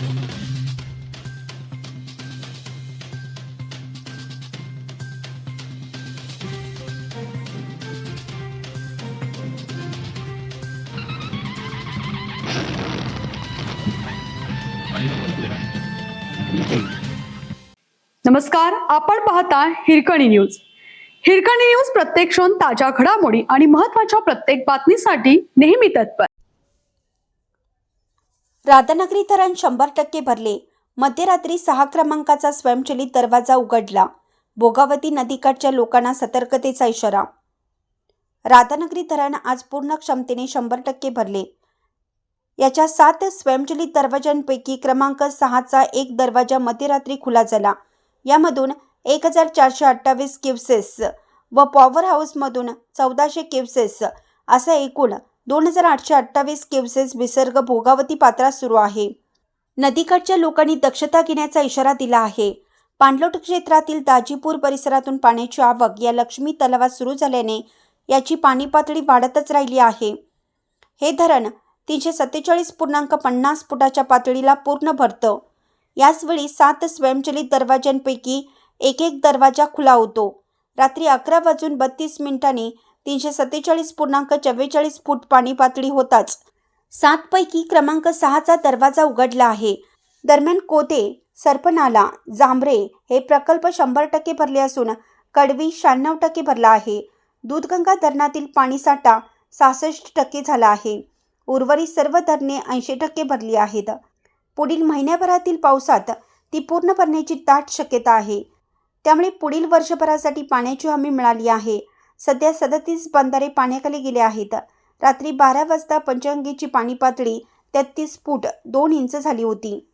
नमस्कार, आपण पाहता हिरकणी न्यूज. हिरकणी न्यूज प्रत्येक क्षण ताज्या घडामोडी आणि महत्त्वाच्या प्रत्येक बातमीसाठी नेहमी तत्पर. राधानगरी धरण 100% भरले. मध्यरात्री 6 क्रमांकाचा स्वयंचलित दरवाजा उघडला. भोगावती नदीकाठच्या लोकांना सतर्कतेचा इशारा. राधानगरी धरण आज पूर्ण क्षमतेने 100% भरले. याच्या 7 स्वयंचलित दरवाजांपैकी क्रमांक 6चा एक दरवाजा मध्यरात्री खुला झाला. यामधून 1428 क्युसेस व पॉवर हाऊसमधून 1400 क्युसेस असा एकूण 2828 क्युसेस विसर्ग भोगावती पात्रात सुरू आहे. नदीकाठच्या लोकांनी दक्षता घेण्याचा इशारा दिला आहे. पाणलोट क्षेत्रातील दाजीपूर परिसरातून पाण्याची आवक या लक्ष्मी तलावात सुरू झाल्याने याची पाणी पातळी वाढतच राहिली आहे. हे धरण 347.50 फुटाच्या पातळीला पूर्ण भरतं. याचवेळी 7 स्वयंचलित दरवाजांपैकी एक दरवाजा खुला होतो. रात्री 11:32 347.44 फूट पाणी पातळी होताच 7 पैकी क्रमांक 6चा दरवाजा उघडला आहे. दरम्यान कोते, सरपनाला, जांभरे हे प्रकल्प 100% भरले असून कडवी 96% भरला आहे. दूधगंगा धरणातील पाणीसाठा 66% झाला आहे. उर्वरित सर्व धरणे 80% भरली आहेत. पुढील महिन्याभरातील पावसात ती पूर्ण भरण्याची दाट शक्यता आहे. त्यामुळे पुढील वर्षभरासाठी पाण्याची हमी मिळाली आहे. सध्या 37 बंधारे पाण्याखाली गेले आहेत. रात्री 12 वाजता पंचगंगेची पाणी पातळी 33 फूट 2 इंच झाली होती.